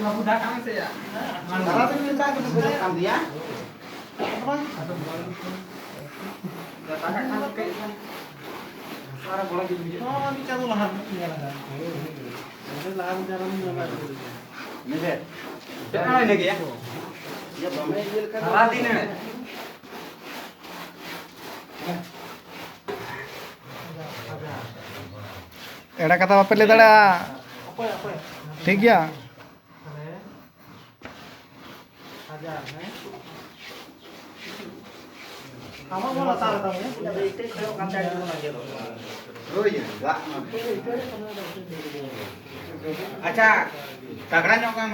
बाबू dah kami saya. Kalau tu minta kita boleh kam dia. Apa? Dah tak kan ke. Suara bola gitu. Oh, ni calu lahan ni lah. Ada lahan jalan ni lah. Ni deh. Jangan lagi ya. Ya, bame jil kan. Salah ini nih. एड़ा कथा बापे ले दड़ा ठीक गया Kamu mau tahu tahu ya? Ada itu kalau kantor itu lagi loh. Oh iya, enggak. Acha, kagak nyokang.